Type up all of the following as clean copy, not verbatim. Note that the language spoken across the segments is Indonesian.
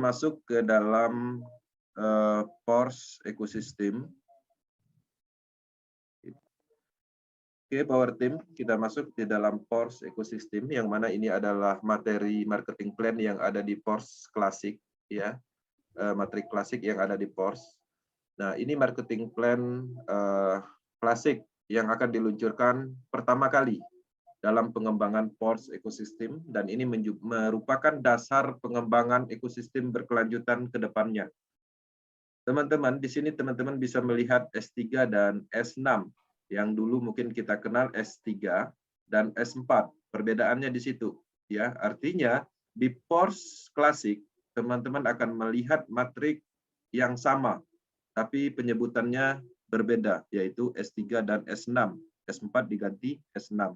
masuk ke dalam PORS Ecosystem. Oke, Power Team, kita masuk di dalam PORS Ecosystem, yang mana ini adalah materi marketing plan yang ada di PORS Classic, ya, materi klasik yang ada di PORS. Nah, ini marketing plan klasik yang akan diluncurkan pertama kali dalam pengembangan PORS Ecosystem, dan ini merupakan dasar pengembangan ekosistem berkelanjutan ke depannya. Teman-teman, di sini teman-teman bisa melihat S3 dan S6, yang dulu mungkin kita kenal S3 dan S4. Perbedaannya di situ, ya. Artinya di PORS klasik teman-teman akan melihat matrik yang sama, tapi penyebutannya berbeda, yaitu S3 dan S6. S4 diganti S6.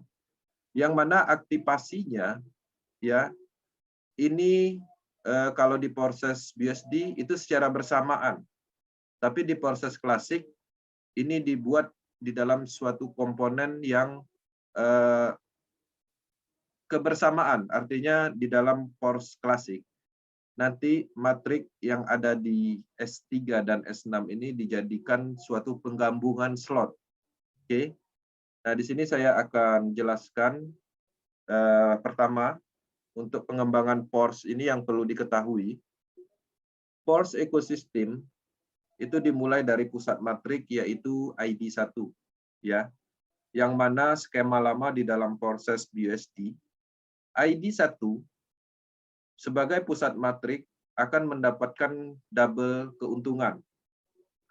Yang mana aktivasinya, ya, ini kalau di proses BUSD itu secara bersamaan. Tapi di proses klasik ini dibuat di dalam suatu komponen yang kebersamaan, artinya di dalam PORS klasik nanti matrik yang ada di S3 dan S6 ini dijadikan suatu penggabungan slot. Oke. Nah, di sini saya akan jelaskan pertama untuk pengembangan PORS ini yang perlu diketahui. PORS Ecosystem itu dimulai dari pusat matrik yaitu ID1, ya. Yang mana skema lama di dalam proses BUSD, ID1 sebagai pusat matrik akan mendapatkan double keuntungan.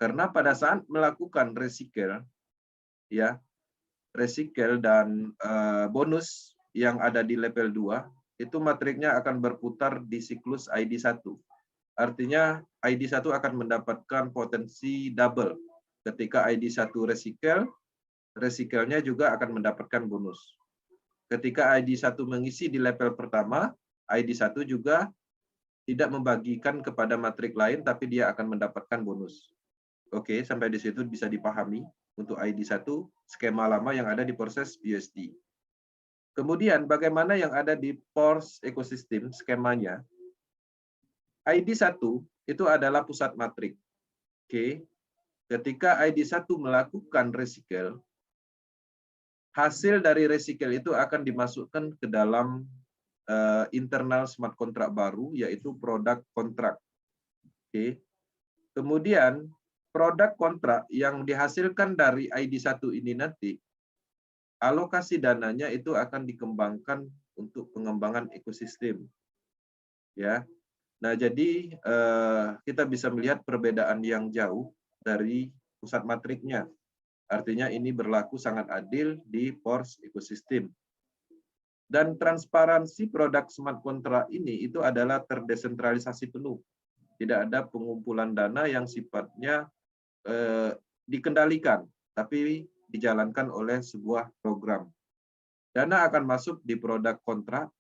Karena pada saat melakukan recycle, ya, recycle dan bonus yang ada di level 2, itu matriknya akan berputar di siklus ID1. Artinya ID1 akan mendapatkan potensi double. Ketika ID1 recycle, recycle-nya juga akan mendapatkan bonus. Ketika ID1 mengisi di level pertama, ID1 juga tidak membagikan kepada matrik lain, tapi dia akan mendapatkan bonus. Oke, sampai di situ bisa dipahami untuk ID1, skema lama yang ada di proses BUSD. Kemudian bagaimana yang ada di PORS Ecosystem skemanya? ID1 itu adalah pusat matrik. Oke. Ketika ID1 melakukan recycle, hasil dari recycle itu akan dimasukkan ke dalam internal smart contract baru, yaitu produk kontrak. Oke. Kemudian produk kontrak yang dihasilkan dari ID1 ini nanti, alokasi dananya itu akan dikembangkan untuk pengembangan ekosistem. Ya. Nah, jadi kita bisa melihat perbedaan yang jauh dari pusat matriknya. Artinya ini berlaku sangat adil di PORS Ecosystem. Dan transparansi produk smart contract ini itu adalah terdesentralisasi penuh. Tidak ada pengumpulan dana yang sifatnya dikendalikan, tapi dijalankan oleh sebuah program. Dana akan masuk di produk kontrak,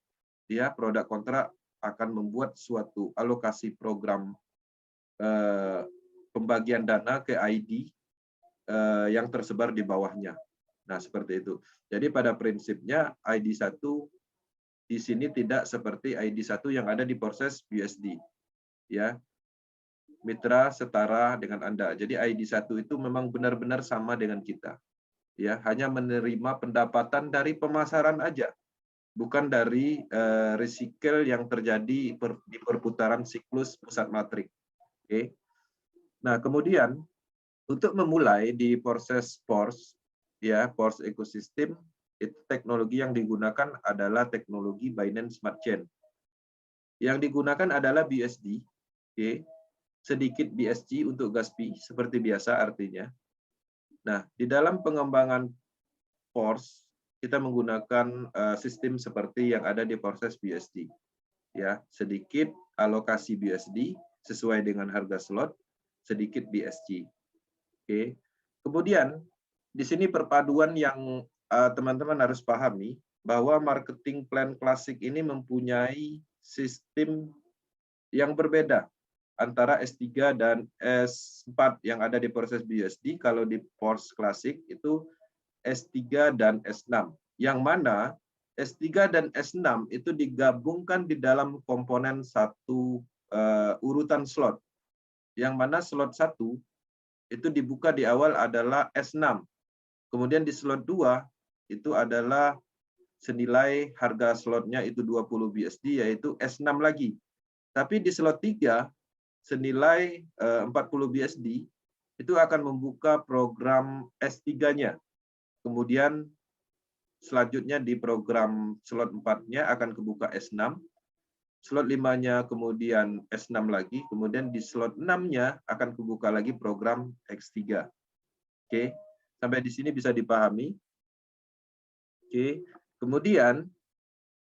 ya, produk kontrak akan membuat suatu alokasi program pembagian dana ke ID yang tersebar di bawahnya. Nah, seperti itu. Jadi pada prinsipnya ID1 di sini tidak seperti ID1 yang ada di proses BUSD. Ya. Mitra setara dengan Anda. Jadi ID1 itu memang benar-benar sama dengan kita. Ya, hanya menerima pendapatan dari pemasaran aja. Bukan dari recycle yang terjadi di perputaran siklus pusat matrik. Oke. Nah, kemudian untuk memulai di proses PORS, ya, PORS Ecosystem, itu teknologi yang digunakan adalah teknologi Binance Smart Chain. Yang digunakan adalah BUSD, oke. Sedikit BSC untuk gas fee, seperti biasa artinya. Nah, di dalam pengembangan PORS, kita menggunakan sistem seperti yang ada di proses BUSD. Ya, sedikit alokasi BUSD sesuai dengan harga slot, sedikit BSC. Oke. Kemudian di sini perpaduan yang teman-teman harus pahami bahwa marketing plan klasik ini mempunyai sistem yang berbeda antara S3 dan S4 yang ada di proses BUSD. Kalau di PORS klasik itu S3 dan S6, yang mana S3 dan S6 itu digabungkan di dalam komponen satu urutan slot. Yang mana slot 1 itu dibuka di awal adalah S6. Kemudian di slot 2 itu adalah senilai harga slotnya itu 20 BSD, yaitu S6 lagi. Tapi di slot 3 senilai 40 BSD itu akan membuka program S3-nya. Kemudian selanjutnya di program slot 4-nya akan kebuka S6. Slot 5-nya kemudian S6 lagi, kemudian di slot 6-nya akan kebuka lagi program X3. Oke, sampai di sini bisa dipahami. Oke, kemudian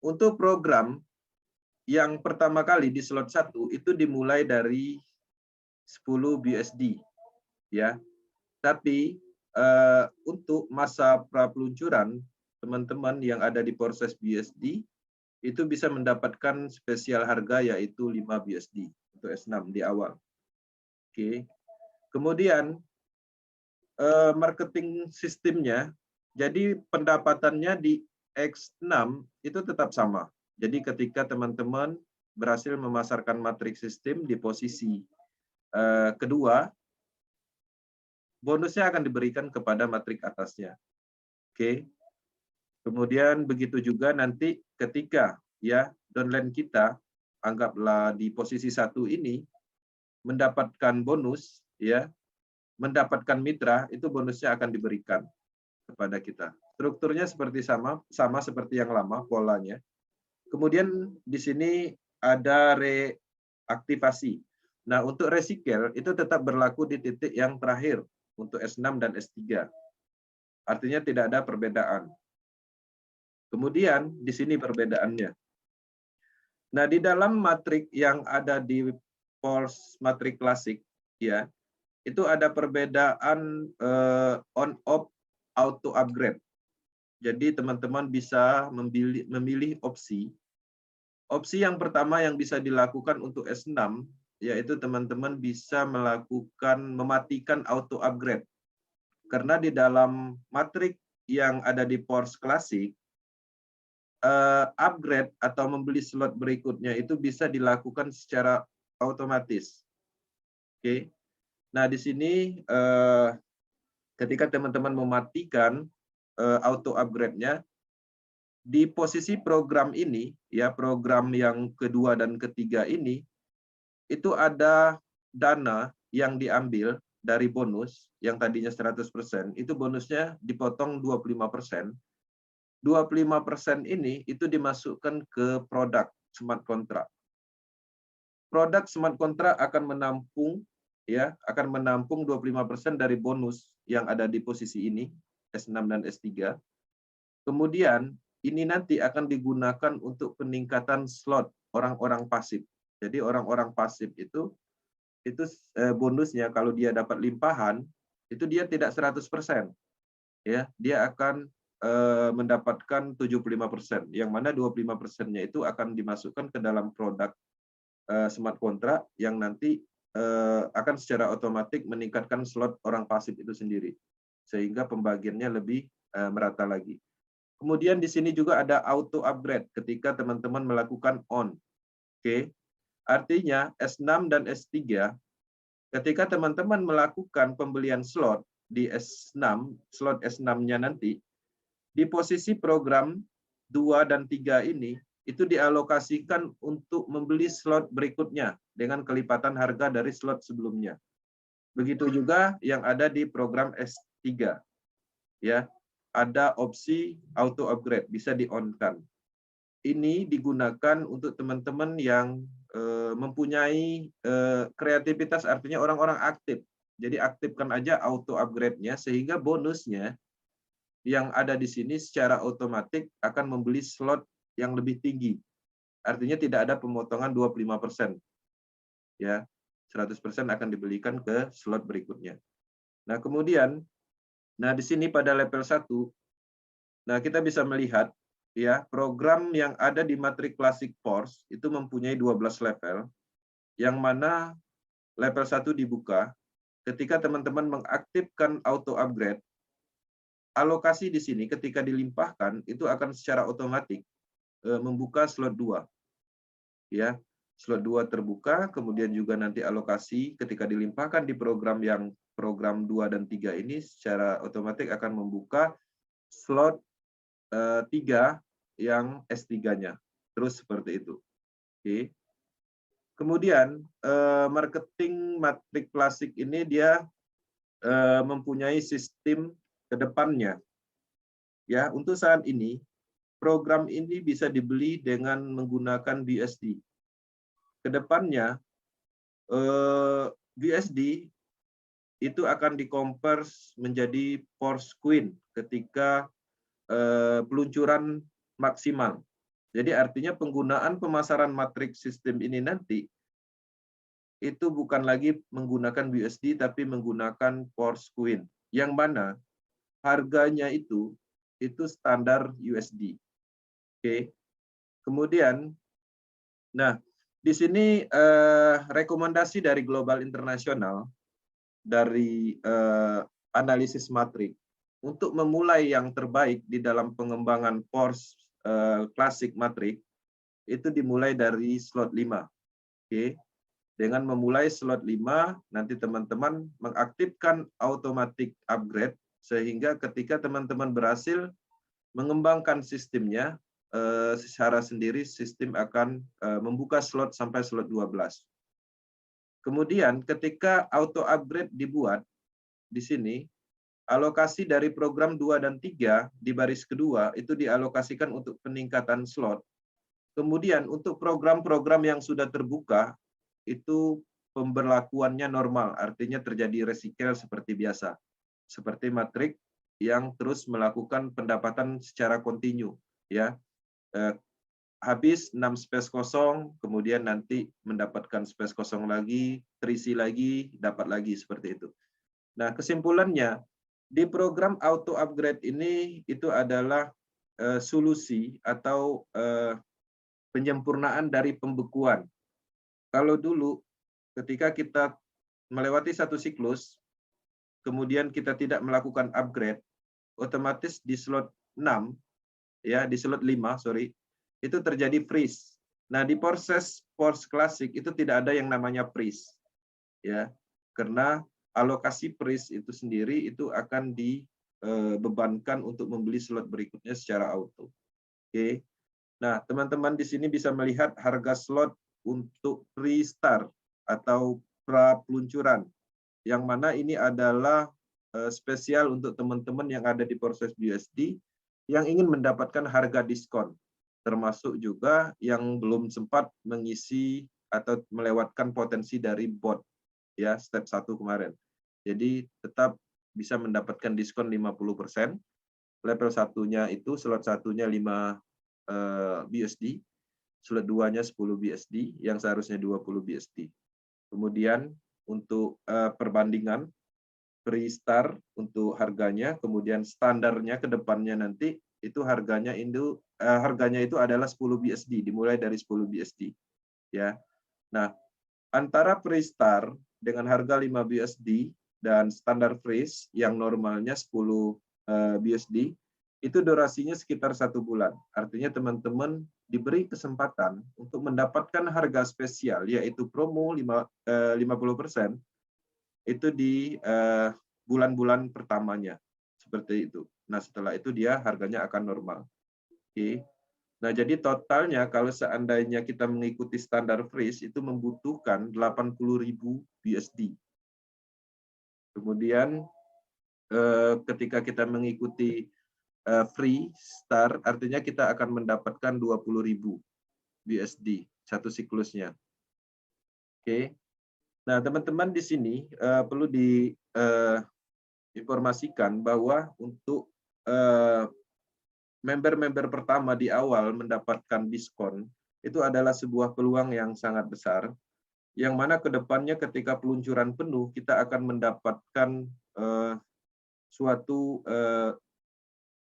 untuk program yang pertama kali di slot 1 itu dimulai dari 10 BSD, ya. Tapi untuk masa prapeluncuran, teman-teman yang ada di proses BSD itu bisa mendapatkan spesial harga yaitu 5 BSD untuk S6 di awal. Oke. Kemudian marketing sistemnya, jadi pendapatannya di X6 itu tetap sama. Jadi ketika teman-teman berhasil memasarkan matriks sistem di posisi kedua, bonusnya akan diberikan kepada matrik atasnya. Oke. Kemudian begitu juga nanti ketika ya downline kita anggaplah di posisi 1 ini mendapatkan bonus, ya, mendapatkan mitra, itu bonusnya akan diberikan kepada kita. Strukturnya seperti sama seperti yang lama polanya. Kemudian di sini ada reaktivasi. Nah, untuk recycle itu tetap berlaku di titik yang terakhir untuk S6 dan S3. Artinya tidak ada perbedaan. Kemudian di sini perbedaannya. Nah, di dalam matrik yang ada di Force matrik klasik, ya, itu ada perbedaan on-off auto upgrade. Jadi teman-teman bisa memilih opsi. Opsi yang pertama yang bisa dilakukan untuk S6, yaitu teman-teman bisa mematikan auto upgrade. Karena di dalam matrik yang ada di Force klasik, upgrade atau membeli slot berikutnya itu bisa dilakukan secara otomatis. Oke. Nah, di sini ketika teman-teman mematikan auto upgrade-nya, di posisi program ini, ya program yang kedua dan ketiga ini, itu ada dana yang diambil dari bonus yang tadinya 100%, itu bonusnya dipotong 25%. 25% ini itu dimasukkan ke produk smart contract. Produk smart contract akan menampung 25% dari bonus yang ada di posisi ini, S6 dan S3. Kemudian ini nanti akan digunakan untuk peningkatan slot orang-orang pasif. Jadi orang-orang pasif itu bonusnya kalau dia dapat limpahan, itu dia tidak 100%. Ya, dia akan mendapatkan 75%, yang mana 25%-nya itu akan dimasukkan ke dalam produk smart contract yang nanti akan secara otomatis meningkatkan slot orang pasif itu sendiri, sehingga pembagiannya lebih merata lagi. Kemudian di sini juga ada auto upgrade ketika teman-teman melakukan on. Oke. Artinya S6 dan S3 ketika teman-teman melakukan pembelian slot di S6, slot S6-nya nanti di posisi program 2 dan 3 ini, itu dialokasikan untuk membeli slot berikutnya dengan kelipatan harga dari slot sebelumnya. Begitu juga yang ada di program S3. Ya, ada opsi auto upgrade, bisa di-on-kan. Ini digunakan untuk teman-teman yang mempunyai kreativitas, artinya orang-orang aktif. Jadi aktifkan aja auto upgrade-nya, sehingga bonusnya yang ada di sini secara otomatis akan membeli slot yang lebih tinggi. Artinya tidak ada pemotongan 25%. Ya, 100% akan dibelikan ke slot berikutnya. Nah, kemudian di sini pada level 1, nah kita bisa melihat ya, program yang ada di matrik klasik Force itu mempunyai 12 level, yang mana level 1 dibuka ketika teman-teman mengaktifkan auto upgrade. Alokasi di sini ketika dilimpahkan itu akan secara otomatis membuka slot 2. Ya. slot 2 terbuka, kemudian juga nanti alokasi ketika dilimpahkan di program 2 dan 3 ini secara otomatis akan membuka slot 3 yang S3-nya. Terus seperti itu. Oke. Kemudian marketing matrik klasik ini dia mempunyai sistem ke depannya. Ya, untuk saat ini program ini bisa dibeli dengan menggunakan BUSD. Kedepannya BUSD itu akan dikonvers menjadi Force Queen ketika peluncuran maksimal. Jadi artinya penggunaan pemasaran matriks sistem ini nanti itu bukan lagi menggunakan BUSD tapi menggunakan Force Queen, yang mana harganya itu standar USD. Oke. Kemudian, nah di sini rekomendasi dari Global International dari analisis matrik untuk memulai yang terbaik di dalam pengembangan Force klasik matrik itu dimulai dari slot 5. Oke. Dengan memulai slot 5, nanti teman-teman mengaktifkan automatic upgrade sehingga ketika teman-teman berhasil mengembangkan sistemnya secara sendiri, sistem akan membuka slot sampai slot 12. Kemudian ketika auto upgrade dibuat di sini, alokasi dari program 2 dan 3 di baris kedua itu dialokasikan untuk peningkatan slot. Kemudian untuk program-program yang sudah terbuka itu pemberlakuannya normal, artinya terjadi recycle seperti biasa. Seperti matrik yang terus melakukan pendapatan secara kontinu, ya. Habis 6 space kosong, kemudian nanti mendapatkan space kosong lagi, terisi lagi, dapat lagi seperti itu. Nah, kesimpulannya di program auto upgrade ini itu adalah solusi atau penyempurnaan dari pembekuan. Kalau dulu ketika kita melewati satu siklus, kemudian kita tidak melakukan upgrade, otomatis di slot 6, ya di slot 5, sorry, itu terjadi freeze. Nah, di proses Force Classic itu tidak ada yang namanya freeze. Ya, karena alokasi freeze itu sendiri itu akan dibebankan untuk membeli slot berikutnya secara auto. Oke. Nah, teman-teman di sini bisa melihat harga slot untuk pre-start atau pra peluncuran, yang mana ini adalah spesial untuk teman-teman yang ada di proses BUSD yang ingin mendapatkan harga diskon, termasuk juga yang belum sempat mengisi atau melewatkan potensi dari bot, ya step 1 kemarin. Jadi tetap bisa mendapatkan diskon 50%. Level 1-nya itu slot 1-nya 5 BUSD, slot 2-nya 10 BUSD, yang seharusnya 20 BUSD. Kemudian untuk perbandingan pre-start untuk harganya, kemudian standarnya ke depannya nanti itu harganya itu adalah 10 BUSD, dimulai dari 10 BUSD. Ya. Nah, antara pre-start dengan harga 5 BUSD dan standar freeze yang normalnya 10 BUSD, itu durasinya sekitar 1 bulan. Artinya teman-teman diberi kesempatan untuk mendapatkan harga spesial, yaitu promo 50%, itu di bulan-bulan pertamanya. Seperti itu. Nah, setelah itu dia harganya akan normal. Oke. Nah, jadi totalnya kalau seandainya kita mengikuti standar freeze, itu membutuhkan 80.000 BUSD. Kemudian ketika kita mengikuti free start, artinya kita akan mendapatkan 20.000 BUSD satu siklusnya. Oke. Nah, teman-teman di sini perlu diinformasikan bahwa untuk member-member pertama di awal mendapatkan diskon itu adalah sebuah peluang yang sangat besar, yang mana ke depannya ketika peluncuran penuh kita akan mendapatkan suatu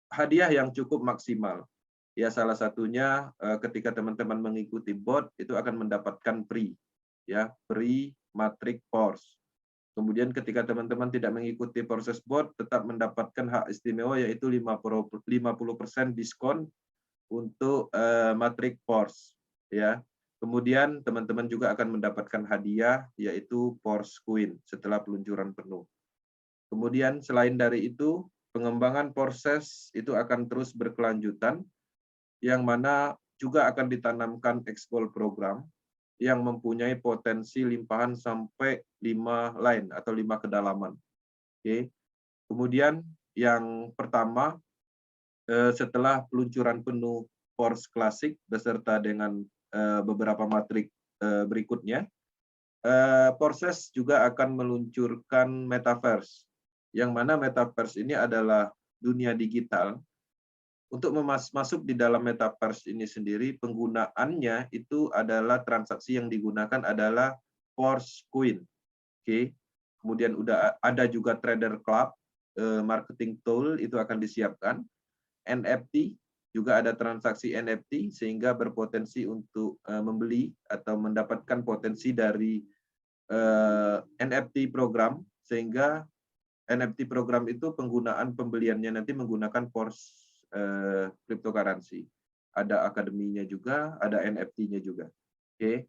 hadiah yang cukup maksimal. Ya, salah satunya ketika teman-teman mengikuti bot itu akan mendapatkan free, ya, free Matrix Force. Kemudian ketika teman-teman tidak mengikuti proses bot, tetap mendapatkan hak istimewa yaitu 50% diskon untuk Matrix Force, ya. Kemudian teman-teman juga akan mendapatkan hadiah, yaitu Force Coin setelah peluncuran penuh. Kemudian selain dari itu, pengembangan proses itu akan terus berkelanjutan, yang mana juga akan ditanamkan Expol program yang mempunyai potensi limpahan sampai 5 line atau 5 kedalaman. Oke. Kemudian yang pertama, setelah peluncuran penuh Force Classic beserta dengan beberapa matrik berikutnya, Forces juga akan meluncurkan Metaverse, yang mana Metaverse ini adalah dunia digital. Untuk masuk di dalam Metaverse ini sendiri, penggunaannya itu adalah transaksi yang digunakan adalah Force Coin. Oke. Kemudian udah ada juga Trader Club, marketing tool itu akan disiapkan. NFT, juga ada transaksi NFT sehingga berpotensi untuk membeli atau mendapatkan potensi dari NFT program, sehingga NFT program itu penggunaan pembeliannya nanti menggunakan Force cryptocurrency. Ada akademinya juga, ada NFT-nya juga. Oke.